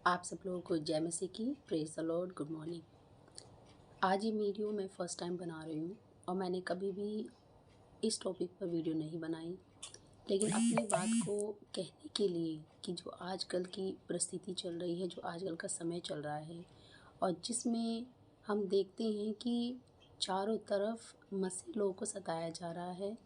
आप सब लोगों को जय मसीह की praise the Lord. Good morning. आज ये वीडियो मैं फ़र्स्ट टाइम बना रही हूँ और मैंने कभी भी इस टॉपिक पर वीडियो नहीं बनाई, लेकिन अपनी बात को कहने के लिए कि जो आजकल की परिस्थिति चल रही है, जो आजकल का समय चल रहा है और जिसमें हम देखते हैं कि चारों तरफ मसीह लोगों को सताया जा रहा है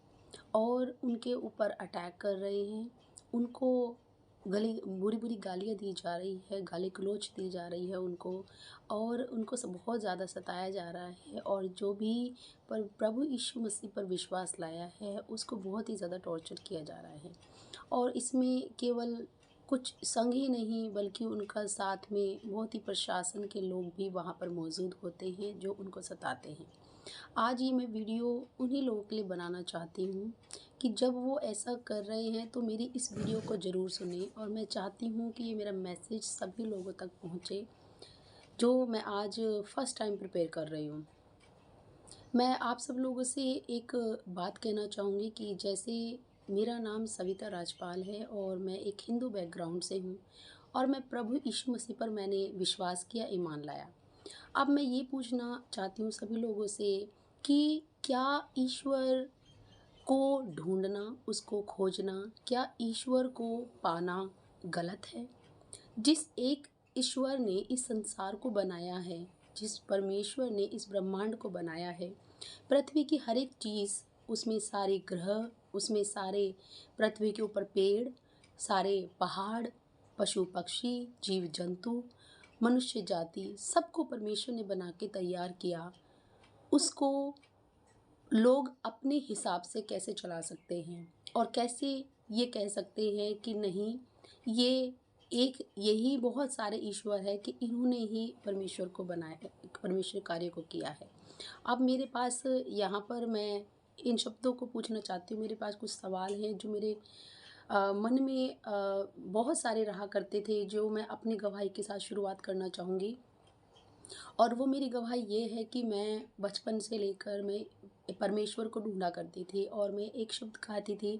और उनके ऊपर अटैक कर रहे हैं, उनको बुरी-बुरी गालियाँ दी जा रही है, गाली-गलौच दी जा रही है उनको और उनको बहुत ज़्यादा सताया जा रहा है और जो भी पर प्रभु यीशु मसीह पर विश्वास लाया है, उसको बहुत ही ज़्यादा टॉर्चर किया जा रहा है। और इसमें केवल कुछ संघ ही नहीं बल्कि उनका साथ में बहुत ही प्रशासन के लोग भी वहाँ पर मौजूद होते हैं जो उनको सताते हैं। आज ये मैं वीडियो उन्हीं लोगों के लिए बनाना चाहती हूँ कि जब वो ऐसा कर रहे हैं तो मेरी इस वीडियो को ज़रूर सुनें और मैं चाहती हूँ कि ये मेरा मैसेज सभी लोगों तक पहुँचे जो मैं आज फर्स्ट टाइम प्रिपेयर कर रही हूँ। मैं आप सब लोगों से एक बात कहना चाहूँगी कि जैसे मेरा नाम सविता राजपाल है और मैं एक हिंदू बैकग्राउंड से हूँ और मैं प्रभु यीशु मसीह पर मैंने विश्वास किया, ईमान लाया। अब मैं ये पूछना चाहती हूँ सभी लोगों से कि क्या ईश्वर को ढूँढना, उसको खोजना, क्या ईश्वर को पाना गलत है? जिस एक ईश्वर ने इस संसार को बनाया है, जिस परमेश्वर ने इस ब्रह्मांड को बनाया है, पृथ्वी की हर एक चीज़, उसमें सारे ग्रह, उसमें सारे पृथ्वी के ऊपर पेड़, सारे पहाड़, पशु पक्षी, जीव जंतु, मनुष्य जाति, सबको परमेश्वर ने बना के तैयार किया। उसको लोग अपने हिसाब से कैसे चला सकते हैं और कैसे ये कह सकते हैं कि नहीं, ये एक यही बहुत सारे ईश्वर है कि इन्होंने ही परमेश्वर को बनाया, परमेश्वर कार्य को किया है। अब मेरे पास यहाँ पर मैं इन शब्दों को पूछना चाहती हूँ। मेरे पास कुछ सवाल हैं जो मेरे मन में बहुत सारे रहा करते थे, जो मैं अपनी गवाही के साथ शुरुआत करना चाहूँगी। और वो मेरी गवाही ये है कि मैं बचपन से लेकर मैं परमेश्वर को ढूँढा करती थी और मैं एक शब्द कहती थी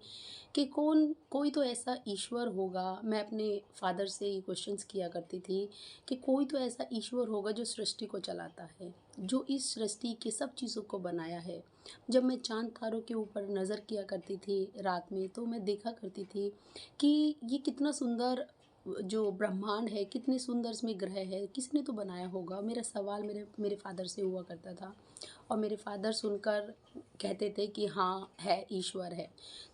कि कोई तो ऐसा ईश्वर होगा। मैं अपने फादर से ये क्वेश्चंस किया करती थी कि कोई तो ऐसा ईश्वर होगा जो सृष्टि को चलाता है, जो इस सृष्टि के सब चीज़ों को बनाया है। जब मैं चाँद तारों के ऊपर नज़र किया करती थी रात में, तो मैं देखा करती थी कि ये कितना सुंदर जो ब्रह्मांड है, कितने सुंदर इसमें ग्रह है, किसने तो बनाया होगा। मेरा सवाल मेरे मेरे फादर से हुआ करता था और मेरे फादर सुनकर कहते थे कि हाँ है, ईश्वर है।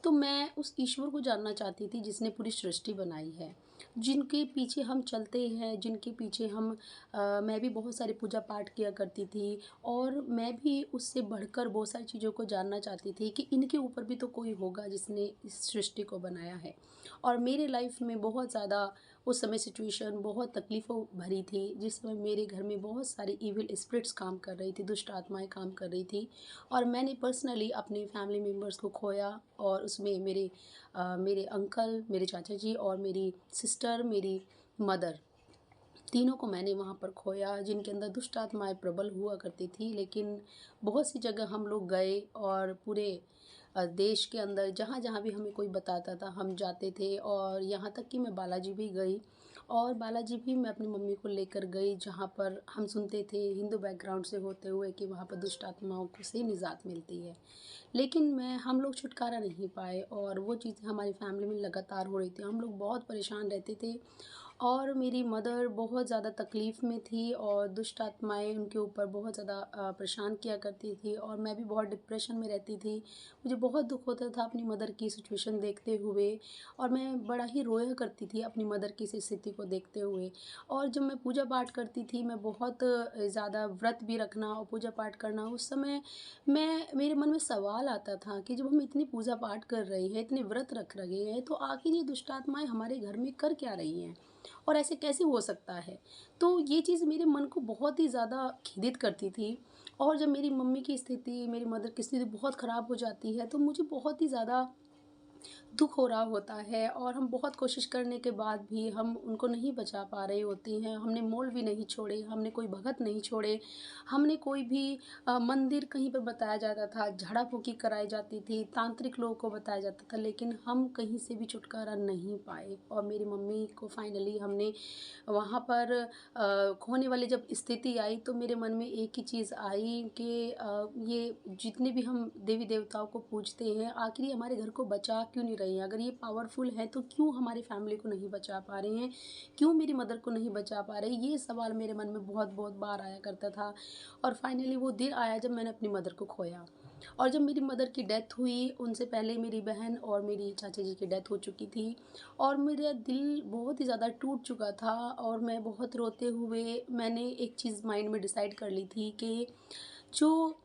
तो मैं उस ईश्वर को जानना चाहती थी जिसने पूरी सृष्टि बनाई है, जिनके पीछे हम चलते हैं, जिनके पीछे हम मैं भी बहुत सारे पूजा पाठ किया करती थी और मैं भी उससे बढ़कर बहुत सारी चीज़ों को जानना चाहती थी कि इनके ऊपर भी तो कोई होगा जिसने इस सृष्टि को बनाया है। और मेरे लाइफ में बहुत ज़्यादा उस समय सिचुएशन बहुत तकलीफ़ों भरी थी, जिस समय मेरे घर में बहुत सारी इविल स्पिरिट्स काम कर रही थी, दुष्ट आत्माएँ काम कर रही थी और मैंने पर्सनली अपने फैमिली मेम्बर्स को खोया और उसमें मेरे अंकल, मेरे चाचा जी और मेरी सिस्टर, मेरी मदर, तीनों को मैंने वहाँ पर खोया, जिनके अंदर दुष्ट आत्माएँ प्रबल हुआ करती थी। लेकिन बहुत सी जगह हम लोग गए और पूरे देश के अंदर जहाँ-जहाँ भी हमें कोई बताता था हम जाते थे और यहाँ तक कि मैं बालाजी भी गई और बालाजी भी मैं अपनी मम्मी को लेकर गई, जहाँ पर हम सुनते थे हिंदू बैकग्राउंड से होते हुए कि वहाँ पर दुष्ट आत्माओं को से निजात मिलती है। लेकिन हम लोग छुटकारा नहीं पाए और वो चीज़ें हमारी फैमिली में लगातार हो रही थी। हम लोग बहुत परेशान रहते थे और मेरी मदर बहुत ज़्यादा तकलीफ़ में थी और दुष्ट आत्माएँ उनके ऊपर बहुत ज़्यादा परेशान किया करती थी और मैं भी बहुत डिप्रेशन में रहती थी। मुझे बहुत दुःख होता था अपनी मदर की सिचुएशन देखते हुए और मैं बड़ा ही रोया करती थी अपनी मदर की इस स्थिति को देखते हुए। और जब मैं पूजा पाठ करती थी, मैं बहुत ज़्यादा व्रत भी रखना और पूजा पाठ करना, उस समय मेरे मन में सवाल आता था कि जब हम इतनी पूजा पाठ कर रहे हैं, इतने व्रत रख रहे हैं, तो आखिर ये दुष्ट आत्माएँ हमारे घर में कर क्या रही हैं? और ऐसे कैसे हो सकता है? तो ये चीज़ मेरे मन को बहुत ही ज़्यादा खीदित करती थी और जब मेरी मम्मी की स्थिति, मेरी मदर की स्थिति बहुत ख़राब हो जाती है, तो मुझे बहुत ही ज़्यादा दुःख हो रहा होता है और हम बहुत कोशिश करने के बाद भी हम उनको नहीं बचा पा रहे होते हैं। हमने मोल भी नहीं छोड़े, हमने कोई भगत नहीं छोड़े, हमने कोई भी मंदिर कहीं पे बताया जाता था, झाड़ा-फूँकी कराई जाती थी, तांत्रिक लोगों को बताया जाता था, लेकिन हम कहीं से भी छुटकारा नहीं पाए। और मेरी मम्मी को फाइनली हमने वहाँ पर खोने वाली जब स्थिति आई तो मेरे मन में एक ही चीज़ आई कि ये जितने भी हम देवी देवताओं को पूजते हैं, आखिर ये हमारे घर को बचा क्यों नहीं रही हैं? अगर ये पावरफुल हैं तो क्यों हमारी फैमिली को नहीं बचा पा रहे हैं? क्यों मेरी मदर को नहीं बचा पा रहे? ये सवाल मेरे मन में बहुत बहुत बार आया करता था। और फाइनली वो दिन आया जब मैंने अपनी मदर को खोया। और जब मेरी मदर की डेथ हुई, उनसे पहले मेरी बहन और मेरी चाचा जी की डेथ हो चुकी थी और मेरा दिल बहुत ही ज़्यादा टूट चुका था। और मैं बहुत रोते हुए मैंने एक चीज़ माइंड में डिसाइड कर ली थी कि जो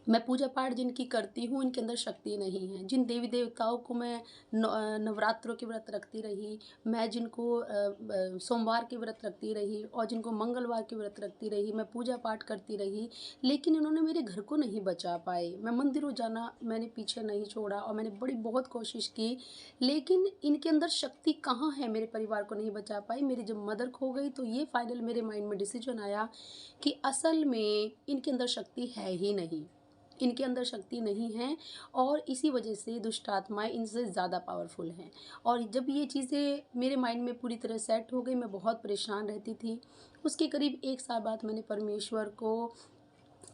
मैं पूजा पाठ जिनकी करती हूँ, इनके अंदर शक्ति नहीं है। जिन देवी-देवताओं को मैं नवरात्रों के व्रत रखती रही, मैं जिनको सोमवार के व्रत रखती रही और जिनको मंगलवार के व्रत रखती रही, मैं पूजा पाठ करती रही, लेकिन इन्होंने मेरे घर को नहीं बचा पाए। मैं मंदिरों जाना मैंने पीछे नहीं छोड़ा और मैंने बड़ी बहुत कोशिश की, लेकिन इनके अंदर शक्ति कहाँ है, मेरे परिवार को नहीं बचा पाई। मेरी जब मदर खो गई तो ये फाइनल मेरे माइंड में डिसीजन आया कि असल में इनके अंदर शक्ति है ही नहीं। इनके अंदर शक्ति नहीं है और इसी वजह से दुष्ट आत्माएँ इनसे ज़्यादा पावरफुल हैं। और जब ये चीज़ें मेरे माइंड में पूरी तरह सेट हो गई, मैं बहुत परेशान रहती थी। उसके करीब 1 साल बाद मैंने परमेश्वर को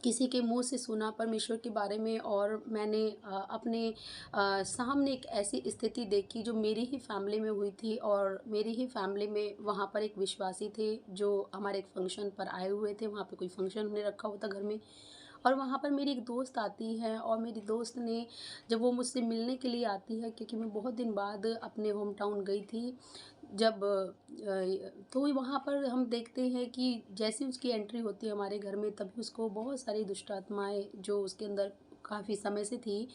किसी के मुँह से सुना परमेश्वर के बारे में और मैंने अपने सामने एक ऐसी स्थिति देखी जो मेरी ही फैमिली में हुई थी। और मेरी ही फैमिली में वहाँ पर एक विश्वासी थे जो हमारे एक फंक्शन पर आए हुए थे। वहाँ पे कोई फंक्शन हमने रखा हुआ था घर में और वहाँ पर मेरी एक दोस्त आती है और मेरी दोस्त ने जब वो मुझसे मिलने के लिए आती है, क्योंकि मैं बहुत दिन बाद अपने होम टाउन गई थी, जब तो वहाँ पर हम देखते हैं कि जैसे उसकी एंट्री होती है हमारे घर में, तभी उसको बहुत सारी दुष्ट आत्माएँ जो उसके अंदर काफ़ी समय से थी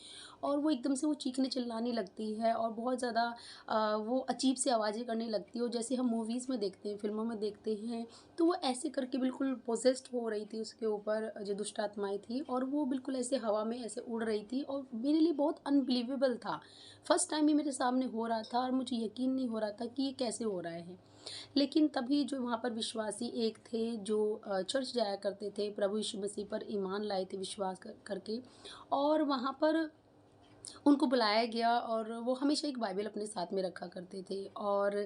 और वो एकदम से वो चीखने चिल्लाने लगती है और बहुत ज़्यादा वो अजीब सी आवाज़ें करने लगती है और जैसे हम मूवीज़ में देखते हैं, फ़िल्मों में देखते हैं, तो वो ऐसे करके बिल्कुल पोसेस्ड हो रही थी उसके ऊपर जो दुष्ट आत्माएँ थी और वो बिल्कुल ऐसे हवा में ऐसे उड़ रही थी और मेरे लिए बहुत अनबिलीवेबल था। फर्स्ट टाइम ये मेरे सामने हो रहा था और मुझे यकीन नहीं हो रहा था कि ये कैसे हो रहा है। लेकिन तभी जो वहाँ पर विश्वासी एक थे जो चर्च जाया करते थे, प्रभु यीशु मसीह पर ईमान लाए थे विश्वास करके और वहाँ पर उनको बुलाया गया और वो हमेशा एक बाइबल अपने साथ में रखा करते थे। और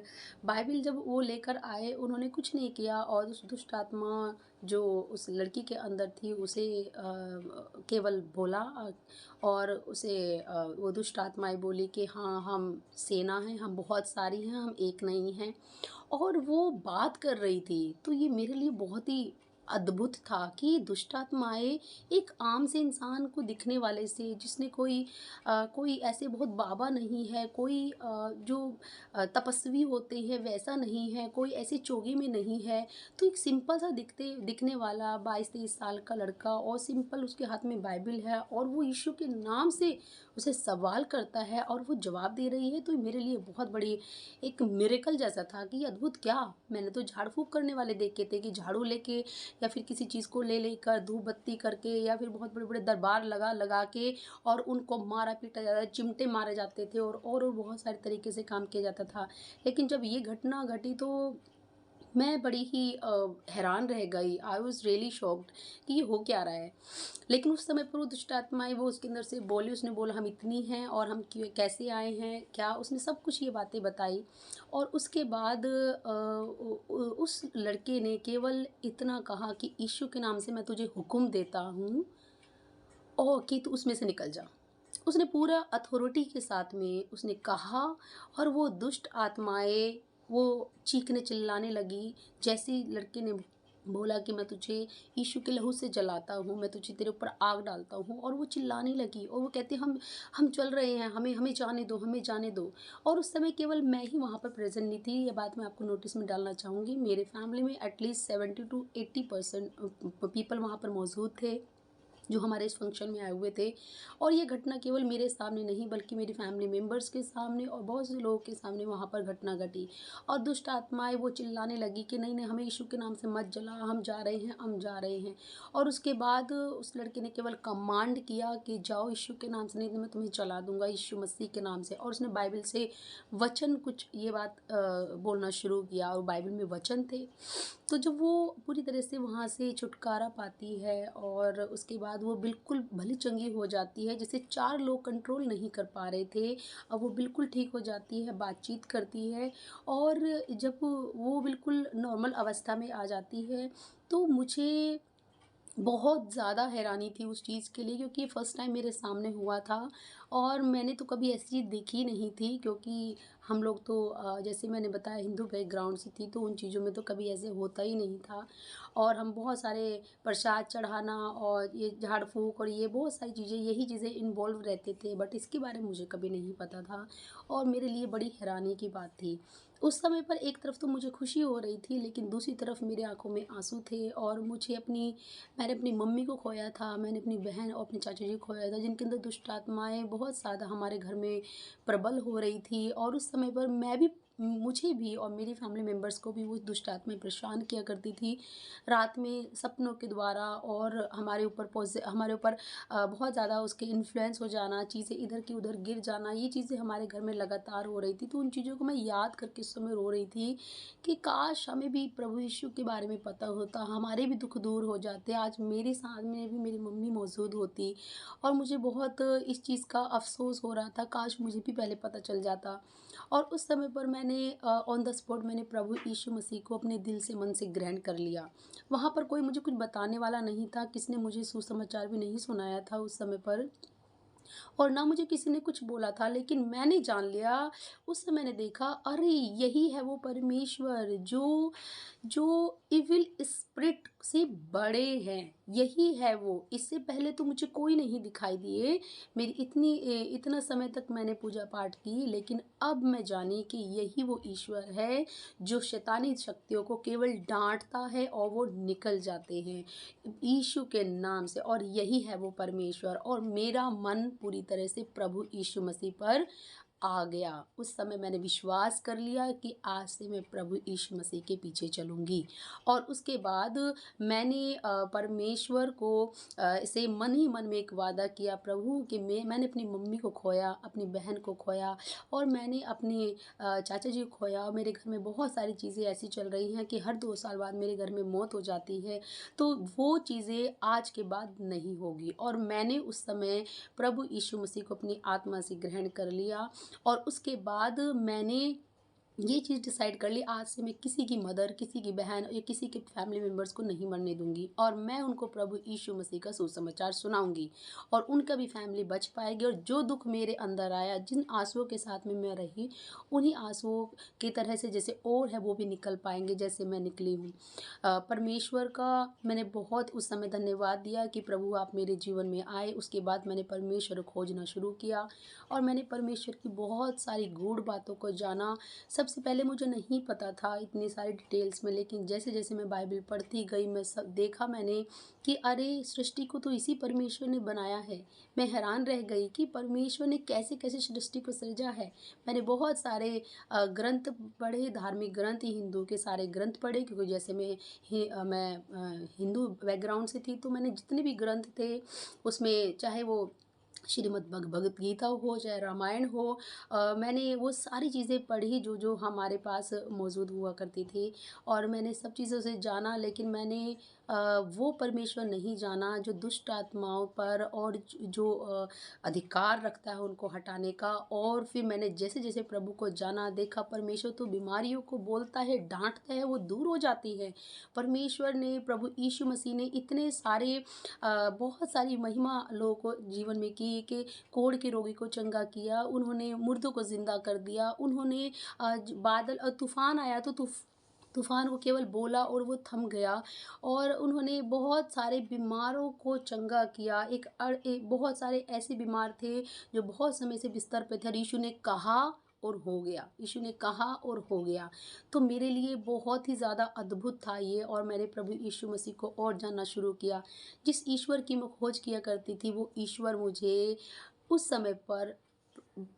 बाइबल जब वो लेकर आए, उन्होंने कुछ नहीं किया और उस दुष्ट आत्मा जो उस लड़की के अंदर थी उसे केवल बोला और उसे वो दुष्ट आत्माएँ बोली कि हाँ, हम सेना हैं, हम बहुत सारी हैं, हम एक नहीं हैं। और वो बात कर रही थी, तो ये मेरे लिए बहुत ही अद्भुत था कि दुष्ट आत्माएँ एक आम से इंसान को दिखने वाले से, जिसने कोई ऐसे बहुत बाबा नहीं है, कोई जो तपस्वी होते हैं वैसा नहीं है, कोई ऐसे चोगे में नहीं है। तो एक सिंपल सा दिखने वाला 22-23 साल का लड़का और सिंपल उसके हाथ में बाइबल है और वो यीशु के नाम से उसे सवाल करता है और वो जवाब दे रही है। तो मेरे लिए बहुत बड़ी एक मिरेकल जैसा था कि ये अद्भुत क्या! मैंने तो झाड़-फूँक करने वाले देखे थे कि झाड़ू लेके या फिर किसी चीज़ को ले लेकर धूप बत्ती करके या फिर बहुत बड़े-बड़े दरबार लगा के और उनको मारा-पीटा जाता, चिमटे मारे जाते थे और बहुत सारे तरीके से काम किया जाता था। लेकिन जब ये घटना घटी तो मैं बड़ी ही हैरान रह गई। आई वाज़ रियली शॉक्ड कि ये हो क्या रहा है। लेकिन उस समय पर वो दुष्ट आत्माएँ वो उसके अंदर से बोली, उसने बोला हम इतनी हैं और हम क्यों कैसे आए हैं, क्या उसने सब कुछ ये बातें बताई। और उसके बाद उस लड़के ने केवल इतना कहा कि यीशु के नाम से मैं तुझे हुक्म देता हूँ और कि तू उसमें से निकल जा। उसने पूरा अथॉरिटी के साथ में उसने कहा और वो दुष्ट आत्माएँ वो चीखने चिल्लाने लगी। जैसे ही लड़के ने बोला कि मैं तुझे यीशु के लहू से जलाता हूँ, मैं तुझे तेरे ऊपर आग डालता हूँ और वो चिल्लाने लगी और वो कहती हम चल रहे हैं, हमें हमें जाने दो, हमें जाने दो। और उस समय केवल मैं ही वहाँ पर प्रेज़ेंट नहीं थी, ये बात मैं आपको नोटिस में डालना चाहूँगी। मेरे फैमिली में एटलीस्ट 70 टू 80% पीपल वहाँ पर मौजूद थे। जो हमारे इस फंक्शन में आए हुए थे। और ये घटना केवल मेरे सामने नहीं बल्कि मेरी फैमिली मेंबर्स के सामने और बहुत से लोगों के सामने वहाँ पर घटना घटी। और दुष्ट आत्माएँ वो चिल्लाने लगी कि नहीं, नहीं, हमें यीशु के नाम से मत जला, हम जा रहे हैं, हम जा रहे हैं। और उसके बाद उस लड़के ने केवल कमांड किया कि जाओ यीशु के नाम से, नहीं तो मैं तुम्हें जला दूँगा यीशु मसीह के नाम से। और उसने बाइबल से वचन कुछ ये बात बोलना शुरू किया और बाइबल में वचन थे। तो जब वो पूरी तरह से वहाँ से छुटकारा पाती है और उसके बाद वो बिल्कुल भली चंगी हो जाती है, जिसे 4 लोग कंट्रोल नहीं कर पा रहे थे, अब वो बिल्कुल ठीक हो जाती है, बातचीत करती है। और जब वो बिल्कुल नॉर्मल अवस्था में आ जाती है, तो मुझे बहुत ज़्यादा हैरानी थी उस चीज़ के लिए, क्योंकि फर्स्ट टाइम मेरे सामने हुआ था और मैंने तो कभी ऐसी चीज़ देखी नहीं थी। क्योंकि हम लोग तो जैसे मैंने बताया हिंदू बैकग्राउंड से थी, तो उन चीज़ों में तो कभी ऐसे होता ही नहीं था। और हम बहुत सारे प्रसाद चढ़ाना और ये झाड़ फूँक और ये बहुत सारी चीज़ें, यही चीज़ें इन्वॉल्व रहते थे, बट इसके बारे में मुझे कभी नहीं पता था और मेरे लिए बड़ी हैरानी की बात थी। उस समय पर एक तरफ तो मुझे खुशी हो रही थी, लेकिन दूसरी तरफ मेरी आँखों में आँसू थे। और मैंने अपनी मम्मी को खोया था, मैंने अपनी बहन और अपने चाचा जी को खोया था, जिनके अंदर दुष्ट आत्माएँ बहुत ज़्यादा हमारे घर में प्रबल हो रही थी। और उस समय पर मुझे भी और मेरी फैमिली मेंबर्स को भी वो दुष्ट आत्माएँ परेशान किया करती थी। रात में सपनों के द्वारा और हमारे ऊपर बहुत ज़्यादा उसके इन्फ्लुएंस हो जाना, चीज़ें इधर की उधर गिर जाना, ये चीज़ें हमारे घर में लगातार हो रही थी। तो उन चीज़ों को मैं याद करके उस समय रो रही थी कि काश हमें भी प्रभु यीशु के बारे में पता होता, हमारे भी दुःख दूर हो जाते। आज मेरे साथ में भी मेरी मम्मी मौजूद होती और मुझे बहुत इस चीज़ का अफ़सोस हो रहा था, काश मुझे भी पहले पता चल जाता। और उस समय पर मैंने ऑन द स्पॉट मैंने प्रभु यीशु मसीह को अपने दिल से, मन से ग्रहण कर लिया। वहाँ पर कोई मुझे कुछ बताने वाला नहीं था, किसी ने मुझे सुसमाचार भी नहीं सुनाया था उस समय पर। और ना मुझे किसी ने कुछ बोला था, लेकिन मैंने जान लिया, उस समय मैंने देखा, अरे! यही है वो परमेश्वर जो जो इविल स्पिरिट से बड़े हैं, यही है वो। इससे पहले तो मुझे कोई नहीं दिखाई दिए। इतना समय तक मैंने पूजा-पाठ की, लेकिन अब मैं जानी कि यही वो ईश्वर है, जो शैतानी शक्तियों को केवल डाँटता है और वो निकल जाते हैं। यीशु के नाम से। और यही है वो परमेश्वर। और मेरा मन पूरी तरह से प्रभु यीशु मसीह पर आ गया। उस समय मैंने विश्वास कर लिया कि आज से मैं प्रभु यीशु मसीह के पीछे चलूँगी। और उसके बाद मैंने परमेश्वर को से मन ही मन में एक वादा किया प्रभु कि मैंने अपनी मम्मी को खोया, अपनी बहन को खोया और मैंने अपने चाचा जी को खोया। और मेरे घर में बहुत सारी चीज़ें ऐसी चल रही हैं कि हर 2 साल बाद मेरे घर में मौत हो जाती है। तो वो चीज़ें आज के बाद नहीं होगी। और मैंने उस समय प्रभु यीशु मसीह को अपनी आत्मा से ग्रहण कर लिया। और उसके बाद मैंने ये चीज़ डिसाइड कर ली, आज से मैं किसी की मदर, किसी की बहन या किसी के फैमिली मेंबर्स को नहीं मरने दूँगी और मैं उनको प्रभु यीशु मसीह का सुसमाचार सुनाऊँगी और उनका भी फैमिली बच पाएगी। और जो दुःख मेरे अंदर आया, जिन आँसुओं के साथ में मैं रही, उन्हीं आँसुओं की तरह से जैसे और है वो भी निकल पाएँगे जैसे मैं निकली हूँ। परमेश्वर का मैंने बहुत उस समय धन्यवाद दिया कि प्रभु आप मेरे जीवन में आए। उसके बाद मैंने परमेश्वर को खोजना शुरू किया और मैंने परमेश्वर की बहुत सारी गूढ़ बातों को जाना। सबसे पहले मुझे नहीं पता था इतनी सारी डिटेल्स में, लेकिन जैसे-जैसे मैं बाइबल पढ़ती गई, मैं सब देखा मैंने कि अरे! सृष्टि को तो इसी परमेश्वर ने बनाया है। मैं हैरान रह गई कि परमेश्वर ने कैसे-कैसे सृष्टि को सृजा है। मैंने बहुत सारे ग्रंथ पढ़े, धार्मिक ग्रंथ, हिंदू के सारे ग्रंथ पढ़े, क्योंकि जैसे मैं हिंदू बैकग्राउंड से थी, तो मैंने जितने भी ग्रंथ थे उसमें, चाहे वो श्रीमद् भगवत गीता हो, चाहे रामायण हो, मैंने वो सारी चीज़ें पढ़ी जो हमारे पास मौजूद हुआ करती थी। और मैंने सब चीज़ों से जाना, लेकिन मैंने वो परमेश्वर नहीं जाना जो दुष्ट आत्माओं पर और जो अधिकार रखता है उनको हटाने का। और फिर मैंने जैसे-जैसे प्रभु को जाना, देखा परमेश्वर तो बीमारियों को बोलता है, डाँटता है, वो दूर हो जाती है। परमेश्वर ने, प्रभु यीशु मसीह ने इतने सारे बहुत सारी महिमा लोगों को जीवन में की कि कोढ़ के रोगी को चंगा किया, उन्होंने मुर्दों को ज़िंदा कर दिया, उन्होंने बादल और तूफ़ान आया तो तूफ़ान को केवल बोला और वो थम गया। और उन्होंने बहुत सारे बीमारों को चंगा किया। बहुत सारे ऐसे बीमार थे जो बहुत समय से बिस्तर पे थे और यीशु ने कहा और हो गया, यीशु ने कहा और हो गया। तो मेरे लिए बहुत ही ज़्यादा अद्भुत था ये, और मैंने प्रभु यीशु मसीह को और जानना शुरू किया। जिस ईश्वर की मैं खोज किया करती थी, वो ईश्वर मुझे उस समय पर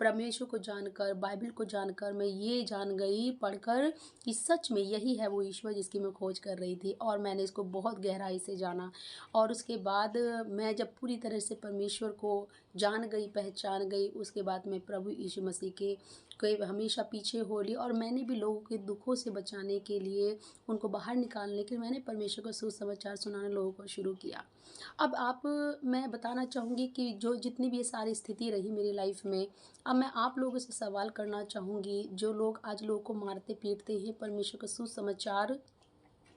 परमेश्वर को जानकर, बाइबल को जानकर मैं ये जान गई पढ़कर कि सच में यही है वो ईश्वर जिसकी मैं खोज कर रही थी, और मैंने इसको बहुत गहराई से जाना। और उसके बाद मैं जब पूरी तरह से परमेश्वर को जान गई, पहचान गई, उसके बाद मैं प्रभु यीशु मसीह के कोई हमेशा पीछे हो ली, और मैंने भी लोगों के दुखों से बचाने के लिए, उनको बाहर निकालने के लिए मैंने परमेश्वर को सुसमाचार सुनाना लोगों को शुरू किया। अब मैं बताना चाहूँगी कि जो जितनी भी ये सारी स्थिति रही मेरी लाइफ में, अब मैं आप लोगों से सवाल करना चाहूँगी, जो लोग आज लोगों को मारते पीटते हैं, परमेश्वर का सुसमाचार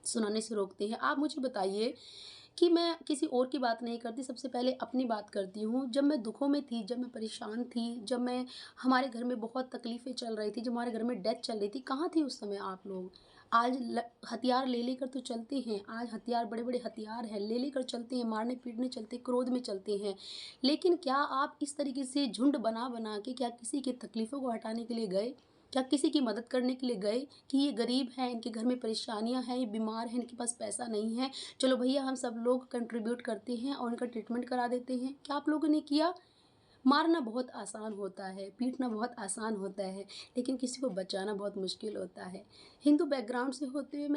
सुनाने से रोकते हैं, आप मुझे बताइए कि मैं किसी और की बात नहीं करती, सबसे पहले अपनी बात करती हूँ। जब मैं दुखों में थी, जब मैं परेशान थी, जब मैं हमारे घर में बहुत तकलीफ़ें चल रही थी, जब हमारे घर में डेथ चल रही थी, कहाँ थे उस समय आप लोग? आज हथियार ले लेकर तो चलते हैं, आज हथियार बड़े-बड़े हथियार हैं, ले लेकर चलते हैं, मारने-पीटने चलते हैं, क्रोध में चलते हैं। लेकिन क्या आप इस तरीके से झुंड बना-बना के क्या किसी की तकलीफ़ों को हटाने के लिए गए? क्या किसी की मदद करने के लिए गए कि ये गरीब हैं, इनके घर में परेशानियाँ हैं, ये बीमार हैं, इनके पास पैसा नहीं है, चलो भैया हम सब लोग कंट्रीब्यूट करते हैं और उनका ट्रीटमेंट करा देते हैं? क्या आप लोगों ने किया? मारना बहुत आसान होता है, पीटना बहुत आसान होता है, लेकिन किसी को बचाना बहुत मुश्किल होता है। हिंदू बैकग्राउंड से होते हुए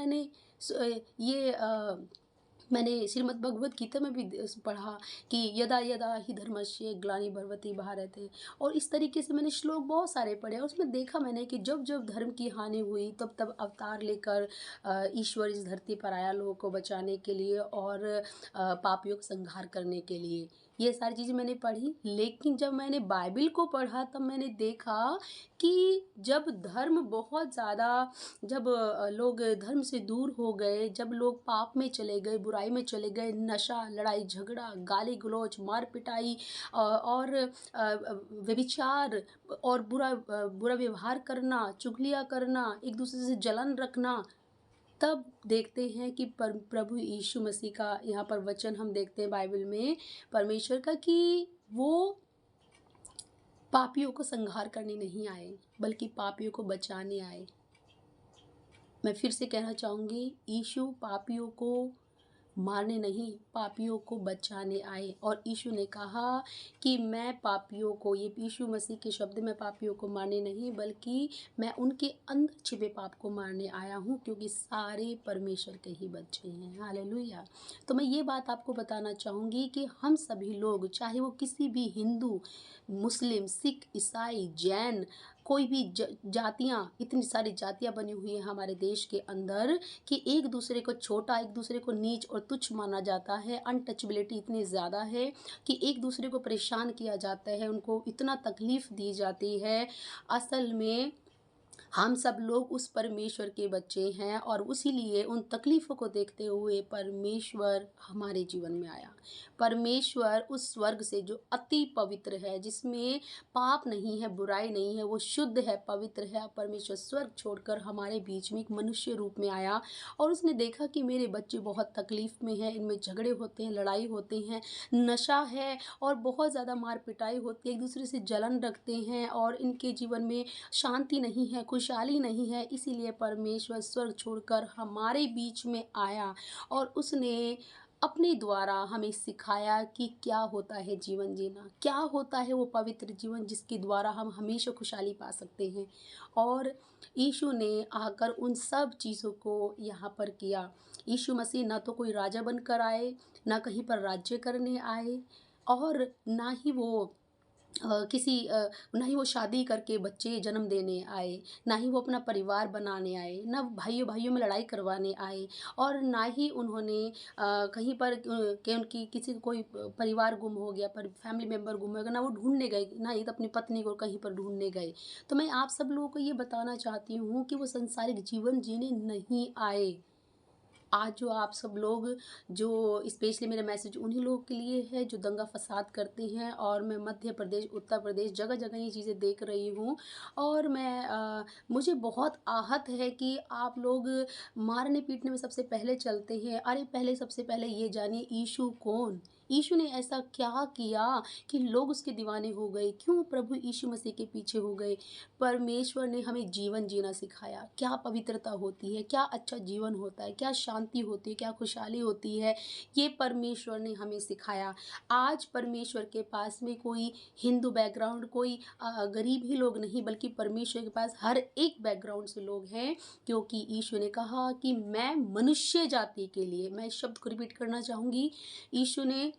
मैंने श्रीमद् भगवद गीता में भी पढ़ा कि यदा यदा ही धर्मस्य ग्लानि भगवती भारते, और इस तरीके से मैंने श्लोक बहुत सारे पढ़े, और उसमें देखा मैंने कि जब जब धर्म की हानि हुई, तब तब अवतार लेकर ईश्वर इस धरती पर आया लोगों को बचाने के लिए, और पापियों का संहार करने के लिए। ये सारी चीज़ें मैंने पढ़ी, लेकिन जब मैंने बाइबल को पढ़ा तब मैंने देखा कि जब धर्म बहुत ज़्यादा, जब लोग धर्म से दूर हो गए, जब लोग पाप में चले गए, बुराई में चले गए, नशा, लड़ाई झगड़ा, गाली-गलौज, मार-पिटाई और व्यभिचार और बुरा व्यवहार करना, चुगलियाँ करना, एक-दूसरे से जलन रखना, तब देखते हैं कि प्रभु यीशु मसीह का यहाँ पर वचन हम देखते हैं बाइबल में, परमेश्वर का, कि वो पापियों को संहार करने नहीं आए, बल्कि पापियों को बचाने आए। मैं फिर से कहना चाहूँगी, यीशु पापियों को मारने नहीं, पापियों को बचाने आए, और यीशु ने कहा कि मैं पापियों को, ये यीशु मसीह के शब्द, मैं पापियों को मारने नहीं, बल्कि मैं उनके अंदर छिपे पाप को मारने आया हूँ, क्योंकि सारे परमेश्वर के ही बच्चे हैं। हालेलुया। तो मैं ये बात आपको बताना चाहूँगी कि हम सभी लोग, चाहे वो किसी भी हिंदू, मुस्लिम, सिख, ईसाई, जैन, कोई भी जातियाँ, इतनी सारी जातियाँ बनी हुई हैं हमारे देश के अंदर, कि एक दूसरे को छोटा, एक दूसरे को नीच और तुच्छ माना जाता है। अनटचेबिलिटी इतनी ज़्यादा है कि एक दूसरे को परेशान किया जाता है, उनको इतना तकलीफ़ दी जाती है। असल में हम सब लोग उस परमेश्वर के बच्चे हैं, और उसीलिए उन तकलीफ़ों को देखते हुए परमेश्वर हमारे जीवन में आया। परमेश्वर उस स्वर्ग से जो अति पवित्र है, जिसमें पाप नहीं है, बुराई नहीं है, वो शुद्ध है, पवित्र है, परमेश्वर स्वर्ग छोड़कर हमारे बीच में एक मनुष्य रूप में आया, और उसने देखा कि मेरे बच्चे बहुत तकलीफ़ में हैं, इनमें झगड़े होते हैं, लड़ाई होते हैं, नशा है, और बहुत ज़्यादा मार-पिटाई होती है, एक-दूसरे से जलन रखते हैं, और इनके जीवन में शांति नहीं है, खुशहाली नहीं है। इसीलिए परमेश्वर स्वर्ग छोड़कर हमारे बीच में आया, और उसने अपने द्वारा हमें सिखाया कि क्या होता है जीवन जीना, क्या होता है वो पवित्र जीवन जिसके द्वारा हम हमेशा खुशहाली पा सकते हैं। और यीशु ने आकर उन सब चीज़ों को यहाँ पर किया। यीशु मसीह ना तो कोई राजा बनकर आए, ना कहीं पर राज्य करने आए, और ना ही वो ना ही वो शादी करके बच्चे जन्म देने आए, ना ही वो अपना परिवार बनाने आए, ना भाइयों-भाइयों में लड़ाई करवाने आए, और ना ही उन्होंने कहीं पर कि उनकी किसी कोई परिवार गुम हो गया, पर फैमिली मेंबर गुम हो गया, ना वो ढूँढने गए, ना ही तो अपनी पत्नी को कहीं पर ढूँढने गए। तो मैं आप सब लोगों को ये बताना चाहती हूँ कि वो सांसारिक जीवन जीने नहीं आए। आज जो आप सब लोग, जो स्पेशली मेरा मैसेज उन्हीं लोगों के लिए है जो दंगा फसाद करते हैं, और मैं मध्य प्रदेश, उत्तर प्रदेश, जगह-जगह ये चीज़ें देख रही हूँ, और मुझे बहुत आहत है कि आप लोग मारने-पीटने में सबसे पहले चलते हैं। अरे! पहले सबसे पहले ये जानिए यीशु कौन? यीशु ने ऐसा क्या किया कि लोग उसके दीवाने हो गए? क्यों प्रभु यीशु मसीह के पीछे हो गए? परमेश्वर ने हमें जीवन जीना सिखाया, क्या पवित्रता होती है, क्या अच्छा जीवन होता है, क्या शांति होती है, क्या खुशहाली होती है, ये परमेश्वर ने हमें सिखाया। आज परमेश्वर के पास में कोई हिंदू बैकग्राउंड, कोई गरीब ही लोग नहीं, बल्कि परमेश्वर के पास हर एक बैकग्राउंड से लोग हैं, क्योंकि यीशु ने कहा कि मैं मनुष्य जाति के लिए, मैं इस शब्द को रिपीट करना चाहूँगी, यीशु ने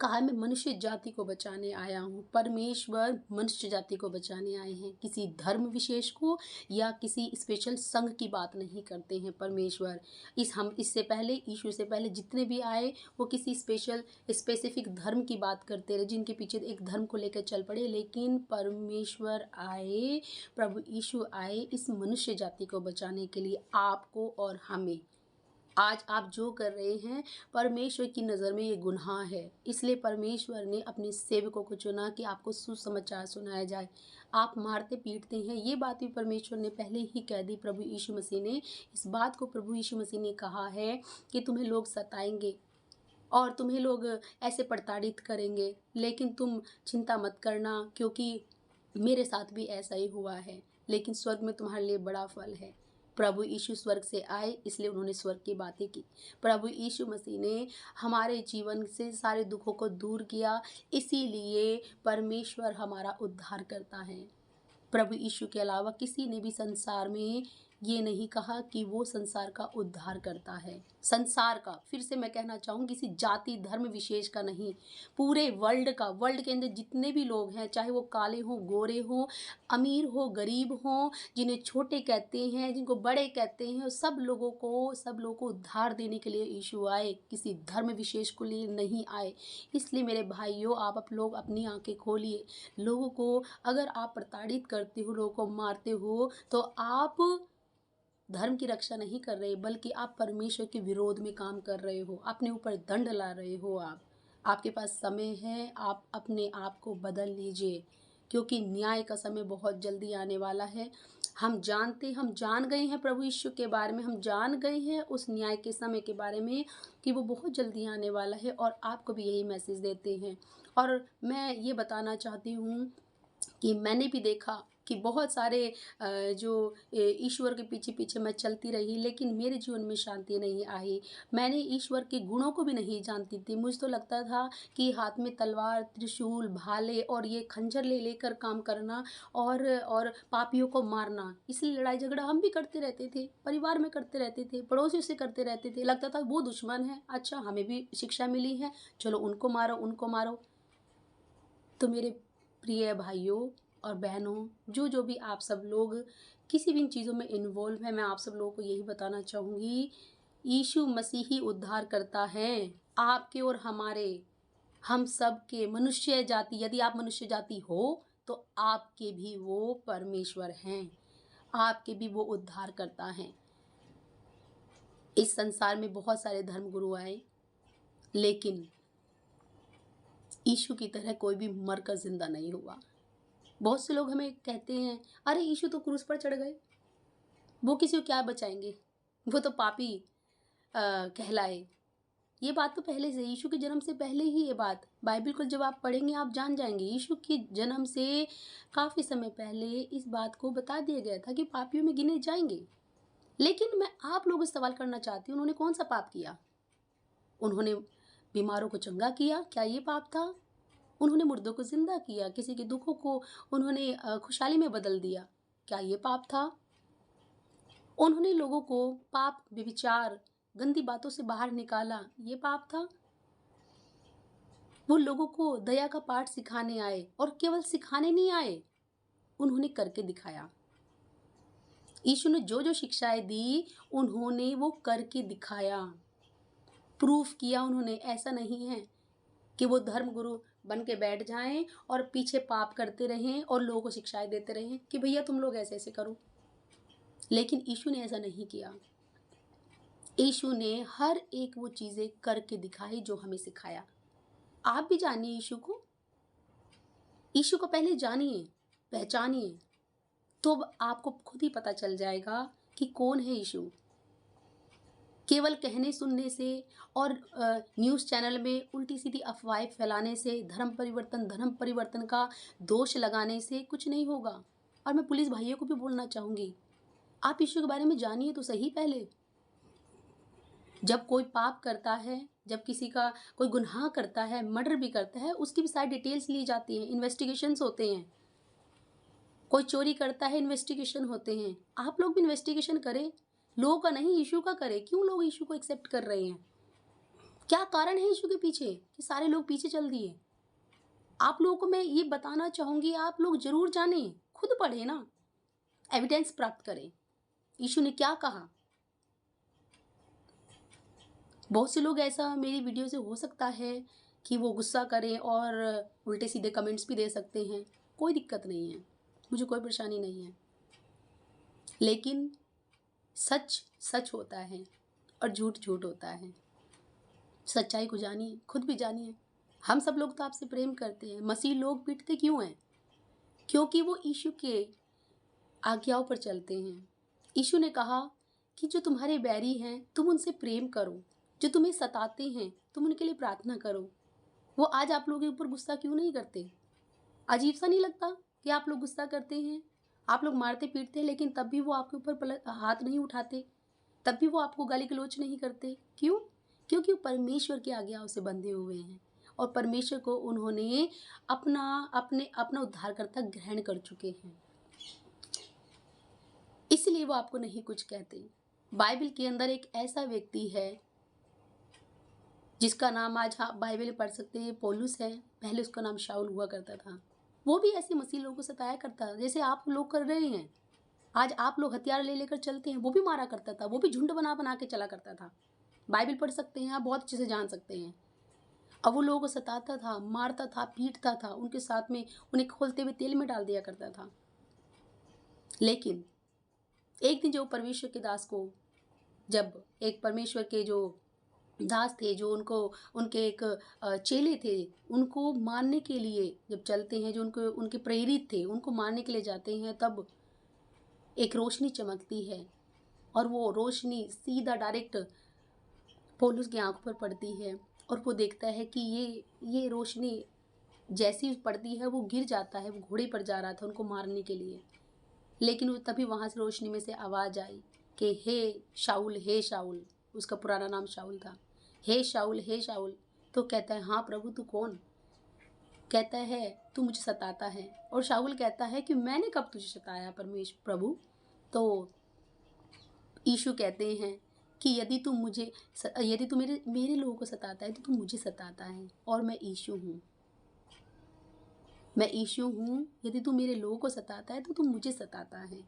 कहा मैं मनुष्य जाति को बचाने आया हूँ। परमेश्वर मनुष्य जाति को बचाने आए हैं, किसी धर्म विशेष को या किसी स्पेशल संघ की बात नहीं करते हैं परमेश्वर। हम इससे पहले, यीशु से पहले जितने भी आए वो किसी स्पेसिफिक धर्म की बात करते रहे, जिनके पीछे एक धर्म को लेकर चल पड़े। लेकिन परमेश्वर आए, प्रभु यीशु आए इस मनुष्य जाति को बचाने के लिए, आपको और हमें। आज आप जो कर रहे हैं परमेश्वर की नज़र में ये गुनाह है, इसलिए परमेश्वर ने अपने सेवकों को चुना कि आपको सुसमाचार सुनाया जाए। आप मारते पीटते हैं, ये बात भी परमेश्वर ने पहले ही कह दी। प्रभु यीशु मसीह ने इस बात को, प्रभु यीशु मसीह ने कहा है कि तुम्हें लोग सताएंगे और तुम्हें लोग ऐसे प्रताड़ित करेंगे, लेकिन तुम चिंता मत करना, क्योंकि मेरे साथ भी ऐसा ही हुआ है, लेकिन स्वर्ग में तुम्हारे लिए बड़ा फल है। प्रभु यीशु स्वर्ग से आए, इसलिए उन्होंने स्वर्ग की बातें की। प्रभु यीशु मसीह ने हमारे जीवन से सारे दुखों को दूर किया, इसीलिए परमेश्वर हमारा उद्धार करता है। प्रभु यीशु के अलावा किसी ने भी संसार में ये नहीं कहा कि वो संसार का उद्धार करता है। संसार का, फिर से मैं कहना चाहूँ, किसी जाति धर्म विशेष का नहीं, पूरे वर्ल्ड का। वर्ल्ड के अंदर जितने भी लोग हैं, चाहे वो काले हों, गोरे हों, अमीर हो, गरीब हों, जिन्हें छोटे कहते हैं, जिनको बड़े कहते हैं, सब लोगों को उद्धार देने के लिए यीशु आए, किसी धर्म विशेष को लिए नहीं आए। इसलिए मेरे भाइयों, आप लोग अपनी आंखें खोलिए। लोगों को अगर आप प्रताड़ित करते हो, लोगों को मारते हो, तो आप धर्म की रक्षा नहीं कर रहे, बल्कि आप परमेश्वर के विरोध में काम कर रहे हो, अपने ऊपर दंड ला रहे हो। आपके पास समय है, आप अपने आप को बदल लीजिए, क्योंकि न्याय का समय बहुत जल्दी आने वाला है। हम जान गए हैं प्रभु यीशु के बारे में, हम जान गए हैं उस न्याय के समय के बारे में कि वो बहुत जल्दी आने वाला है, और आपको भी यही मैसेज देते हैं। और मैं ये बताना चाहती हूँ कि मैंने भी देखा कि बहुत सारे जो ईश्वर के पीछे पीछे मैं चलती रही, लेकिन मेरे जीवन में शांति नहीं आई। मैंने ईश्वर के गुणों को भी नहीं जानती थी। मुझे तो लगता था कि हाथ में तलवार, त्रिशूल, भाले और ये खंजर ले लेकर काम करना और पापियों को मारना, इसलिए लड़ाई झगड़ा हम भी करते रहते थे, परिवार में करते रहते थे, पड़ोसियों से करते रहते थे। लगता था वो दुश्मन है, अच्छा हमें भी शिक्षा मिली है, चलो उनको मारो उनको मारो। तो मेरे प्रिय भाइयों और बहनों, जो भी आप सब लोग किसी भी इन चीज़ों में इन्वॉल्व हैं, मैं आप सब लोगों को यही बताना चाहूँगी, यीशु मसीह ही उद्धार करता है, आपके और हमारे, हम सब के। मनुष्य जाति, यदि आप मनुष्य जाति हो तो आपके भी वो परमेश्वर हैं, आपके भी वो उद्धार करता है। इस संसार में बहुत सारे धर्म गुरु आए, लेकिन यीशु की तरह कोई भी मरकर जिंदा नहीं हुआ। बहुत से लोग हमें कहते हैं, अरे यीशु तो क्रूस पर चढ़ गए, वो किसी को क्या बचाएंगे, वो तो पापी कहलाए। ये बात तो पहले से, यीशु के जन्म से पहले ही ये बात, बाइबल को जब आप पढ़ेंगे आप जान जाएंगे, यीशु के जन्म से काफ़ी समय पहले इस बात को बता दिया गया था कि पापियों में गिने जाएंगे। लेकिन मैं आप लोगों से सवाल करना चाहती हूँ, उन्होंने कौन सा पाप किया? उन्होंने बीमारों को चंगा किया, क्या ये पाप था? उन्होंने मुर्दों को जिंदा किया, किसी के दुखों को उन्होंने खुशहाली में बदल दिया, क्या ये पाप था? उन्होंने लोगों को पाप, व्यभिचार, गंदी बातों से बाहर निकाला, ये पाप था? वो लोगों को दया का पाठ सिखाने आए, और केवल सिखाने नहीं आए, उन्होंने करके दिखाया। यीशु ने जो जो शिक्षाएं दी उन्होंने वो करके दिखाया, प्रूफ किया उन्होंने। ऐसा नहीं है कि वो धर्म गुरु बन के बैठ जाएं और पीछे पाप करते रहें और लोगों को शिक्षाएं देते रहें कि भैया तुम लोग ऐसे ऐसे करो। लेकिन यीशु ने ऐसा नहीं किया। यीशु ने हर एक वो चीज़ें करके दिखाई जो हमें सिखाया। आप भी जानिए यीशु को, यीशु को पहले जानिए, पहचानिए, तो आपको खुद ही पता चल जाएगा कि कौन है यीशु। केवल कहने सुनने से और न्यूज़ चैनल में उल्टी सीधी अफवाहें फैलाने से, धर्म परिवर्तन का दोष लगाने से कुछ नहीं होगा। और मैं पुलिस भाइयों को भी बोलना चाहूँगी, आप यीशु के बारे में जानिए तो सही पहले। जब कोई पाप करता है, जब किसी का कोई गुनाह करता है, मर्डर भी करता है, उसकी भी सारी डिटेल्स ली जाती हैं, इन्वेस्टिगेशंस होते हैं। कोई चोरी करता है, इन्वेस्टिगेशन होते हैं। आप लोग भी इन्वेस्टिगेशन करें, लोगों का नहीं यीशु का करें। क्यों लोग यीशु को एक्सेप्ट कर रहे हैं? क्या कारण है यीशु के पीछे कि सारे लोग पीछे चल दिए? आप लोगों को मैं ये बताना चाहूँगी, आप लोग ज़रूर जानें, खुद पढ़ें ना, एविडेंस प्राप्त करें। यीशु ने क्या कहा? बहुत से लोग ऐसा मेरी वीडियो से हो सकता है कि वो गुस्सा करें और उल्टे सीधे कमेंट्स भी दे सकते हैं। कोई दिक्कत नहीं है, मुझे कोई परेशानी नहीं है। लेकिन सच सच होता है और झूठ झूठ होता है। सच्चाई को जानिए, खुद भी जानिए। हम सब लोग तो आपसे प्रेम करते हैं। मसीह लोग पिटते क्यों हैं? क्योंकि वो यीशु के आज्ञाओं पर चलते हैं। यीशु ने कहा कि जो तुम्हारे बैरी हैं तुम उनसे प्रेम करो, जो तुम्हें सताते हैं तुम उनके लिए प्रार्थना करो। वो आज आप लोगों के ऊपर गुस्सा क्यों नहीं करते? अजीब सा नहीं लगता कि आप लोग गुस्सा करते हैं, आप लोग मारते पीटते हैं, लेकिन तब भी वो आपके ऊपर हाथ नहीं उठाते, तब भी वो आपको गाली गलौज नहीं करते। क्यों? क्योंकि वो परमेश्वर की आज्ञाओं से बंधे हुए हैं और परमेश्वर को उन्होंने अपना उद्धारकर्ता ग्रहण कर चुके हैं। इसलिए वो आपको नहीं कुछ कहते। बाइबल के अंदर एक ऐसा व्यक्ति है जिसका नाम आज आप बाइबल में पढ़ सकते हैं, पौलुस है। पहले उसका नाम शाऊल हुआ करता था। वो भी ऐसे मसीह लोगों को सताया करता था जैसे आप लोग कर रहे हैं। आज आप लोग हथियार ले लेकर चलते हैं, वो भी मारा करता था, वो भी झुंड बना बना के चला करता था। बाइबल पढ़ सकते हैं, आप बहुत अच्छे से जान सकते हैं। अब वो लोगों को सताता था, मारता था, पीटता था, उनके साथ में उन्हें खोलते हुए तेल में डाल दिया करता था। लेकिन एक दिन जो परमेश्वर के दास को, जब एक परमेश्वर के जो दास थे, जो उनके एक चेले थे, उनको मारने के लिए जब चलते हैं, जो उनके प्रेरित थे, उनको मारने के लिए जाते हैं, तब एक रोशनी चमकती है और वो रोशनी सीधा डायरेक्ट पौलुस की आंखों पर पड़ती है और वो देखता है कि ये रोशनी जैसी पड़ती है वो गिर जाता है। वो घोड़े पर जा रहा था उनको मारने के लिए, लेकिन वो तभी वहाँ से रोशनी में से आवाज़ आई कि हे शाऊल, उसका पुराना नाम शाऊल था। हे शाऊल। तो कहता है, हाँ प्रभु तू कौन? कहता है, तू मुझे सताता है। और शाऊल कहता है कि मैंने कब तुझे सताया परमेश्वर प्रभु? तो यीशु कहते हैं कि यदि तू मेरे लोगों को सताता है तो तू मुझे सताता है, और मैं यीशु हूँ। यदि तू मेरे लोगों को सताता है तो तू मुझे सताता है।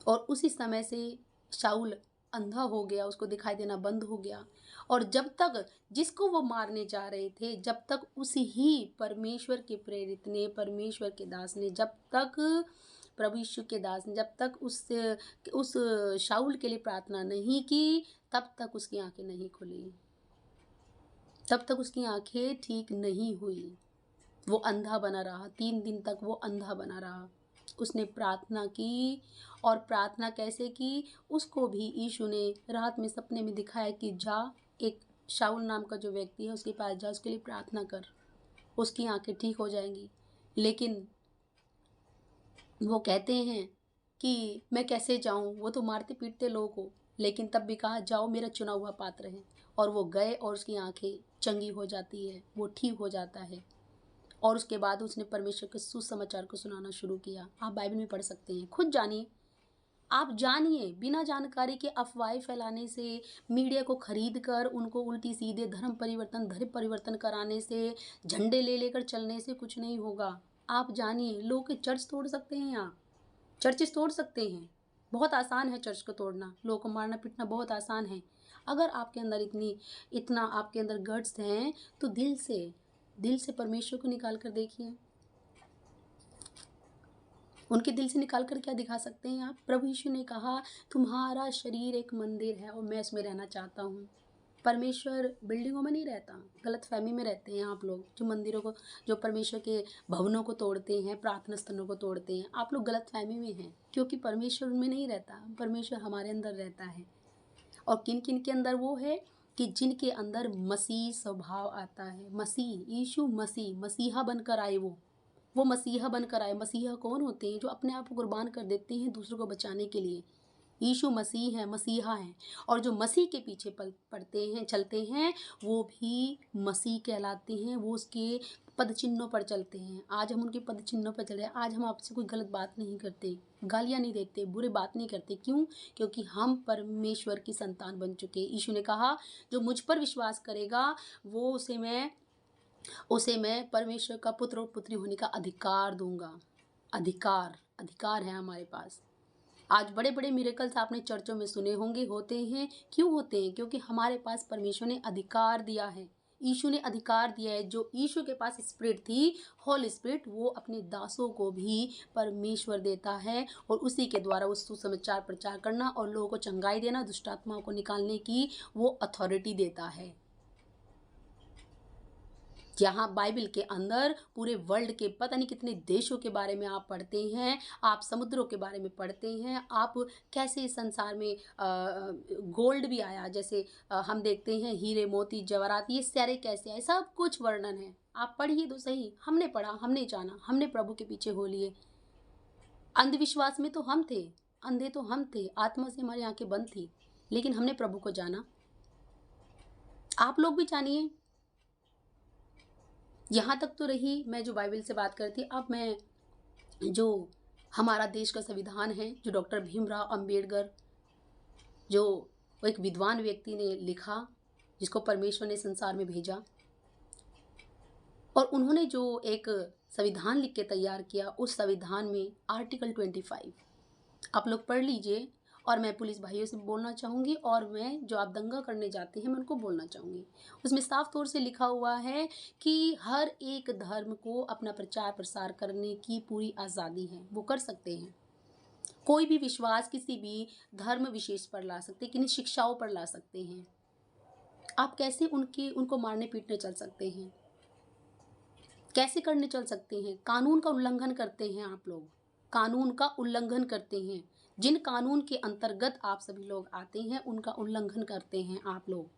और उसी समय से शाऊल अंधा हो गया, उसको दिखाई देना बंद हो गया। और जब तक जिसको वो मारने जा रहे थे, जब तक उसी ही परमेश्वर के प्रेरित ने, परमेश्वर के दास ने, जब तक प्रभु यीशु के दास ने जब तक उस शाऊल के लिए प्रार्थना नहीं की, तब तक उसकी आंखें नहीं खुली, तब तक उसकी आंखें ठीक नहीं हुई। वो अंधा बना रहा, 3 दिन तक वो अंधा बना रहा। उसने प्रार्थना की, और प्रार्थना कैसे की? उसको भी यीशु ने रात में सपने में दिखाया कि जा, एक शाऊल नाम का जो व्यक्ति है उसके पास जा, उसके लिए प्रार्थना कर, उसकी आंखें ठीक हो जाएंगी। लेकिन वो कहते हैं कि मैं कैसे जाऊं, वो तो मारते पीटते लोगों को, लेकिन तब भी कहा जाओ, मेरा चुना हुआ पात्र है। और वो गए और उसकी आंखें चंगी हो जाती है, वो ठीक हो जाता है। और उसके बाद उसने परमेश्वर के सुसमाचार को सुनाना शुरू किया। आप बाइबल में पढ़ सकते हैं, खुद जानिए। आप जानिए, बिना जानकारी के अफवाहें फैलाने से, मीडिया को खरीद कर उनको उल्टी सीधे धर्म परिवर्तन कराने से, झंडे ले लेकर चलने से कुछ नहीं होगा। आप जानिए, लोग के चर्च तोड़ सकते हैं, आप चर्चेस तोड़ सकते हैं। बहुत आसान है चर्च को तोड़ना, लोगों को मारना पीटना बहुत आसान है। अगर आपके अंदर इतना आपके अंदर गट्स हैं तो दिल से परमेश्वर को निकाल कर देखिए। उनके दिल से निकाल कर क्या दिखा सकते हैं आप? प्रभु यीशु ने कहा, तुम्हारा शरीर एक मंदिर है और मैं उसमें रहना चाहता हूँ। परमेश्वर बिल्डिंगों में नहीं रहता, गलतफहमी में रहते हैं आप लोग, जो परमेश्वर के भवनों को तोड़ते हैं, प्रार्थना स्थलों को तोड़ते हैं। आप लोग गलतफहमी में हैं, क्योंकि परमेश्वर उनमें नहीं रहता, परमेश्वर हमारे अंदर रहता है। और किन किन के अंदर वो है कि जिनके अंदर मसीह स्वभाव आता है। मसीह, यीशु मसीह, मसीहा बनकर आए वो मसीहा बनकर आए। मसीहा कौन होते हैं? जो अपने आप को कुर्बान कर देते हैं दूसरों को बचाने के लिए। यीशु मसीह है, मसीहा है। और जो मसीह के पीछे पड़ते हैं, चलते हैं, वो भी मसीह कहलाते हैं। वो उसके पद चिन्हों पर चलते हैं। आज हम उनके पद चिन्हों पर चले। आज हम आपसे कोई गलत बात नहीं करते, गालियाँ नहीं देते, बुरी बात नहीं करते। क्यों? क्योंकि हम परमेश्वर की संतान बन चुके। यीशु ने कहा जो मुझ पर विश्वास करेगा वो उसे मैं परमेश्वर का पुत्र और पुत्री होने का अधिकार दूंगा। अधिकार है हमारे पास। आज बड़े बड़े मिरेकल्स आपने चर्चों में सुने होंगे, होते हैं। क्यों होते हैं? क्योंकि हमारे पास परमेश्वर ने अधिकार दिया है। यीशु ने अधिकार दिया है। जो यीशु के पास स्पिरिट थी, होली स्पिरिट, वो अपने दासों को भी परमेश्वर देता है और उसी के द्वारा वो सुसमाचार प्रचार करना और लोगों को चंगाई देना, दुष्ट आत्माओं को निकालने की वो अथॉरिटी देता है। यहाँ बाइबल के अंदर पूरे वर्ल्ड के पता नहीं कितने देशों के बारे में आप पढ़ते हैं, आप समुद्रों के बारे में पढ़ते हैं, आप कैसे इस संसार में गोल्ड भी आया, जैसे हम देखते हैं हीरे मोती जवाहरात, ये सारे कैसे आए, सब कुछ वर्णन है। आप पढ़िए तो सही। हमने पढ़ा, हमने जाना, हमने प्रभु के पीछे हो लिए। अंधविश्वास में तो हम थे, अंधे तो हम थे, आत्मा से हमारी आंखें बंद थी, लेकिन हमने प्रभु को जाना। आप लोग भी जानिए। यहाँ तक तो रही मैं जो बाइबल से बात करती। अब मैं जो हमारा देश का संविधान है, जो डॉक्टर भीमराव अंबेडकर, जो एक विद्वान व्यक्ति ने लिखा, जिसको परमेश्वर ने संसार में भेजा, और उन्होंने जो एक संविधान लिख के तैयार किया, उस संविधान में आर्टिकल 25 आप लोग पढ़ लीजिए। और मैं पुलिस भाइयों से बोलना चाहूँगी, और मैं जो आप दंगा करने जाते हैं मैं उनको बोलना चाहूँगी। उसमें साफ तौर से लिखा हुआ है कि हर एक धर्म को अपना प्रचार प्रसार करने की पूरी आज़ादी है, वो कर सकते हैं। कोई भी विश्वास किसी भी धर्म विशेष पर ला सकते हैं, किन्हीं शिक्षाओं पर ला सकते हैं। आप कैसे उनको मारने पीटने चल सकते हैं? कैसे करने चल सकते हैं? कानून का उल्लंघन करते हैं आप लोग, कानून का उल्लंघन करते हैं। जिन कानून के अंतर्गत आप सभी लोग आते हैं उनका उल्लंघन करते हैं आप लोग।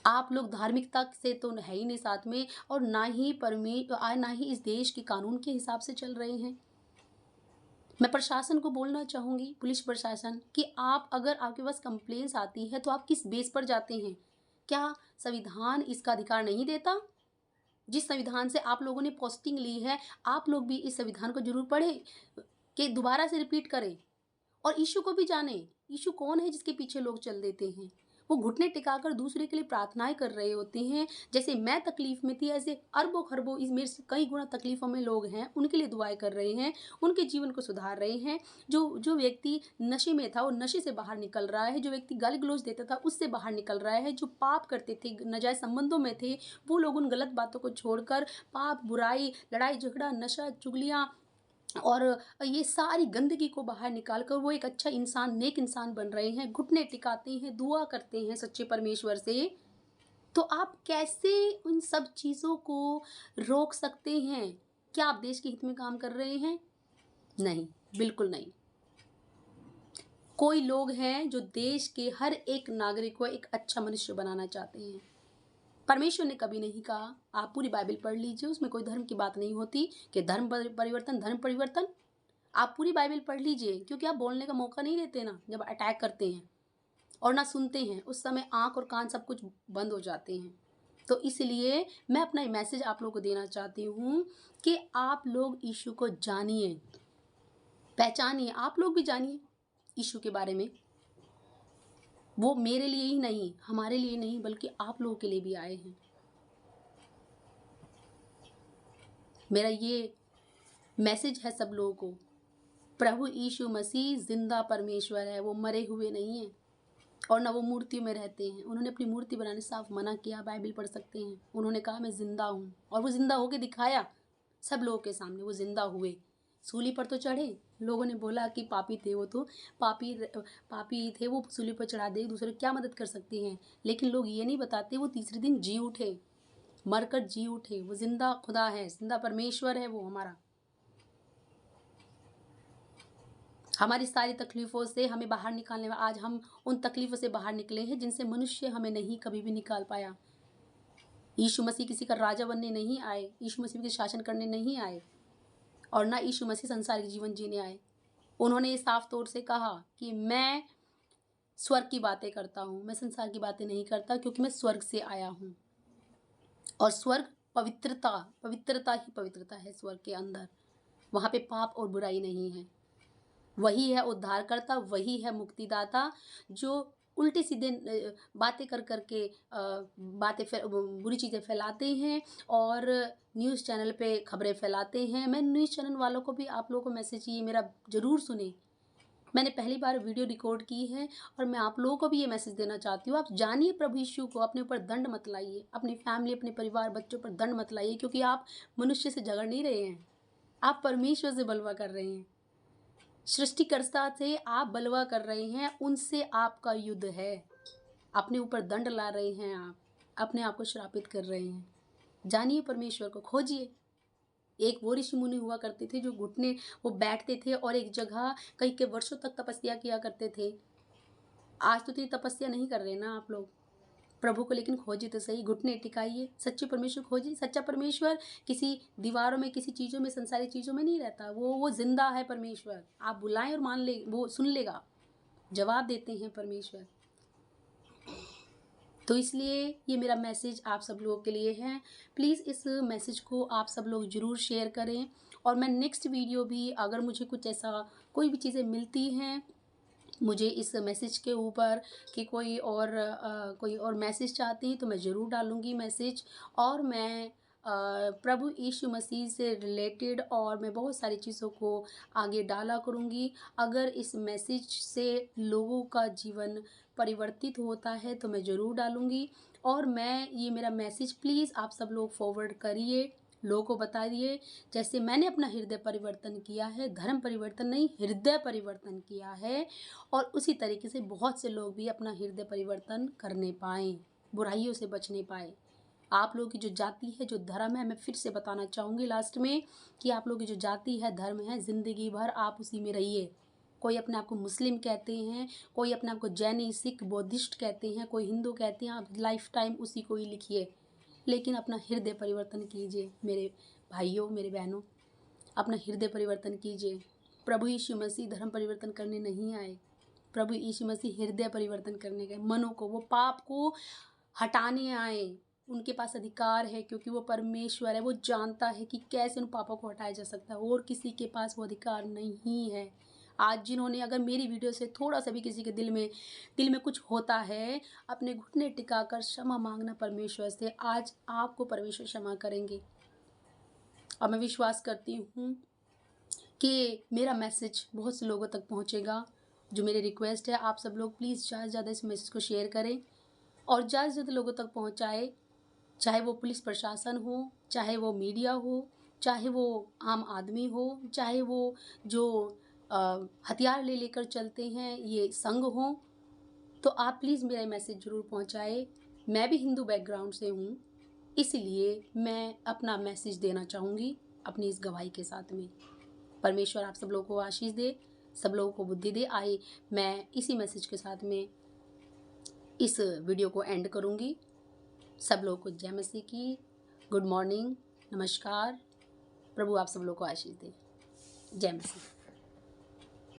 आप लोग धार्मिकता से तो है ही नहीं साथ में, और ना ही इस देश के कानून के हिसाब से चल रहे हैं। मैं प्रशासन को बोलना चाहूँगी, पुलिस प्रशासन, कि आप अगर आपके पास कंप्लेंट्स आती है तो आप किस बेस पर जाते हैं? क्या संविधान इसका अधिकार नहीं देता? जिस संविधान से आप लोगों ने पोस्टिंग ली है, आप लोग भी इस संविधान को जरूर पढ़ें, कि दोबारा से रिपीट करें और यीशु को भी जाने। यीशु कौन है जिसके पीछे लोग चल देते हैं? वो घुटने टिकाकर दूसरे के लिए प्रार्थनाएं कर रहे होते हैं। जैसे मैं तकलीफ में थी, ऐसे अरबों खरबों इस मेरे से कई गुना तकलीफों में लोग हैं, उनके लिए दुआएं कर रहे हैं, उनके जीवन को सुधार रहे हैं। जो व्यक्ति नशे में था वो नशे से बाहर निकल रहा है, जो व्यक्ति गाली गलौज देता था उससे बाहर निकल रहा है, जो पाप करते थे, नाजायज संबंधों में थे, वो लोग उन गलत बातों को छोड़कर पाप, बुराई, लड़ाई झगड़ा, नशा, चुगलियाँ और ये सारी गंदगी को बाहर निकाल कर वो एक अच्छा इंसान, नेक इंसान बन रहे हैं, घुटने टिकाते हैं, दुआ करते हैं सच्चे परमेश्वर से। तो आप कैसे उन सब चीज़ों को रोक सकते हैं? क्या आप देश के हित में काम कर रहे हैं? नहीं, बिल्कुल नहीं। कोई लोग हैं जो देश के हर एक नागरिक को एक अच्छा मनुष्य बनाना चाहते हैं। परमेश्वर ने कभी नहीं कहा, आप पूरी बाइबल पढ़ लीजिए, उसमें कोई धर्म की बात नहीं होती कि धर्म परिवर्तन। आप पूरी बाइबल पढ़ लीजिए, क्योंकि आप बोलने का मौका नहीं देते ना, जब अटैक करते हैं और ना सुनते हैं, उस समय आँख और कान सब कुछ बंद हो जाते हैं। तो इसलिए मैं अपना ये मैसेज आप लोगों को देना चाहती हूँ कि आप लोग यीशु को जानिए, पहचानिए, आप लोग भी जानिए यीशु के बारे में। वो मेरे लिए ही नहीं, हमारे लिए नहीं, बल्कि आप लोगों के लिए भी आए हैं। मेरा ये मैसेज है सब लोगों को, प्रभु यीशु मसीह जिंदा परमेश्वर है, वो मरे हुए नहीं हैं और ना वो मूर्तियों में रहते हैं। उन्होंने अपनी मूर्ति बनाने से साफ मना किया, बाइबल पढ़ सकते हैं। उन्होंने कहा मैं जिंदा हूँ, और वो जिंदा होके दिखाया सब लोगों के सामने, वो जिंदा हुए। सूली पर तो चढ़े, लोगों ने बोला कि पापी थे, वो तो पापी थे, वो सूली पर चढ़ा दे, दूसरे क्या मदद कर सकते हैं। लेकिन लोग ये नहीं बताते वो तीसरे दिन जी उठे, मरकर जी उठे। वो जिंदा खुदा है, जिंदा परमेश्वर है वो हमारा। हमारी सारी तकलीफ़ों से हमें बाहर निकालने में आज हम उन तकलीफ़ों से बाहर निकले हैं जिनसे मनुष्य हमें नहीं कभी भी निकाल पाया। यीशु मसीह किसी का राजा बनने नहीं आए, यीशु मसीह के शासन करने नहीं आए और ना यीशु मसीह संसारिक जीवन जीने आए। उन्होंने ये साफ तौर से कहा कि मैं स्वर्ग की बातें करता हूँ, मैं संसार की बातें नहीं करता, क्योंकि मैं स्वर्ग से आया हूँ। और स्वर्ग पवित्रता, पवित्रता ही पवित्रता है स्वर्ग के अंदर। वहाँ पे पाप और बुराई नहीं है। वही है उद्धारकर्ता, वही है मुक्तिदाता, जो उल्टे सीधे बातें कर के बुरी चीज़ें फैलाते हैं और न्यूज़ चैनल पे खबरें फैलाते हैं। मैं न्यूज़ चैनल वालों को भी, आप लोगों को मैसेज ये मेरा ज़रूर सुने। मैंने पहली बार वीडियो रिकॉर्ड की है और मैं आप लोगों को भी ये मैसेज देना चाहती हूँ, आप जानिए प्रभु यीशु को, अपने ऊपर दंड मत लाइए, अपनी फैमिली, अपने परिवार, बच्चों पर दंड मत लाइए, क्योंकि आप मनुष्य से झगड़ नहीं रहे हैं, आप परमेश्वर से बलवा कर रहे हैं। सृष्टिकर्ता से आप बलवा कर रहे हैं, उनसे आपका युद्ध है। अपने ऊपर दंड ला रहे हैं, आप अपने आप को श्रापित कर रहे हैं। जानिए परमेश्वर को, खोजिए। एक वो ऋषि मुनि हुआ करते थे जो घुटने वो बैठते थे और एक जगह कई के वर्षों तक तपस्या किया करते थे। आज तो इतनी तपस्या नहीं कर रहे ना आप लोग प्रभु को, लेकिन खोजिए तो सही, घुटने टिकाइए, सच्चे परमेश्वर खोजिए। सच्चा परमेश्वर किसी दीवारों में, किसी चीज़ों में, संसारिक चीज़ों में नहीं रहता। वो जिंदा है परमेश्वर। आप बुलाएं और मान ले, वो सुन लेगा, जवाब देते हैं परमेश्वर। तो इसलिए ये मेरा मैसेज आप सब लोगों के लिए है। प्लीज़ इस मैसेज को आप सब लोग ज़रूर शेयर करें और मैं नेक्स्ट वीडियो भी, अगर मुझे कुछ ऐसा कोई भी चीज़ें मिलती हैं मुझे इस मैसेज के ऊपर कि कोई और मैसेज चाहती हैं, तो मैं ज़रूर डालूँगी मैसेज। और मैं प्रभु यीशु मसीह से रिलेटेड और मैं बहुत सारी चीज़ों को आगे डाला करूँगी। अगर इस मैसेज से लोगों का जीवन परिवर्तित होता है तो मैं ज़रूर डालूँगी। और मैं ये मेरा मैसेज प्लीज़ आप सब लोग फॉरवर्ड करिए, लोगों को बताइए। जैसे मैंने अपना हृदय परिवर्तन किया है, धर्म परिवर्तन नहीं, हृदय परिवर्तन किया है, और उसी तरीके से बहुत से लोग भी अपना हृदय परिवर्तन करने पाएँ, बुराइयों से बचने पाएँ। आप लोगों की जो जाति है, जो धर्म है, मैं फिर से बताना चाहूँगी लास्ट में कि आप लोगों की जो जाति है, धर्म है, ज़िंदगी भर आप उसी में रहिए। कोई अपने आप को मुस्लिम कहते हैं, कोई अपने आप को जैनी, सिख, बौद्धिस्ट कहते हैं, कोई हिंदू कहते हैं, आप लाइफ टाइम उसी को ही लिखिए। लेकिन अपना हृदय परिवर्तन कीजिए मेरे भाइयों, मेरे बहनों, अपना हृदय परिवर्तन कीजिए। प्रभु यीशु मसीह धर्म परिवर्तन करने नहीं आए, प्रभु यीशु मसीह हृदय परिवर्तन करने गए, मनों को, वो पाप को हटाने आए। उनके पास अधिकार है क्योंकि वो परमेश्वर है, वो जानता है कि कैसे उन पापों को हटाया जा सकता है, और किसी के पास वो अधिकार नहीं है। आज जिन्होंने, अगर मेरी वीडियो से थोड़ा सा भी किसी के दिल में कुछ होता है, अपने घुटने टिकाकर क्षमा मांगना परमेश्वर से, आज आपको परमेश्वर क्षमा करेंगे। और मैं विश्वास करती हूँ कि मेरा मैसेज बहुत से लोगों तक पहुँचेगा। जो मेरी रिक्वेस्ट है, आप सब लोग प्लीज़ ज़्यादा से ज़्यादा इस मैसेज को शेयर करें और ज़्यादा से ज़्यादा लोगों तक पहुँचाएँ। चाहे वो पुलिस प्रशासन हो, चाहे वो मीडिया हो, चाहे वो आम आदमी हो, चाहे वो जो हथियार ले लेकर चलते हैं, ये संघ हों, तो आप प्लीज़ मेरा मैसेज ज़रूर पहुँचाएँ। मैं भी हिंदू बैकग्राउंड से हूँ, इसलिए मैं अपना मैसेज देना चाहूँगी अपनी इस गवाही के साथ में। परमेश्वर आप सब लोगों को आशीष दे, सब लोगों को बुद्धि दे। आइए मैं इसी मैसेज के साथ में इस वीडियो को एंड करूँगी। सब लोगों को जय मसीह की, गुड मॉर्निंग, नमस्कार। प्रभु आप सब लोगों को आशीष दे। जय मसीह।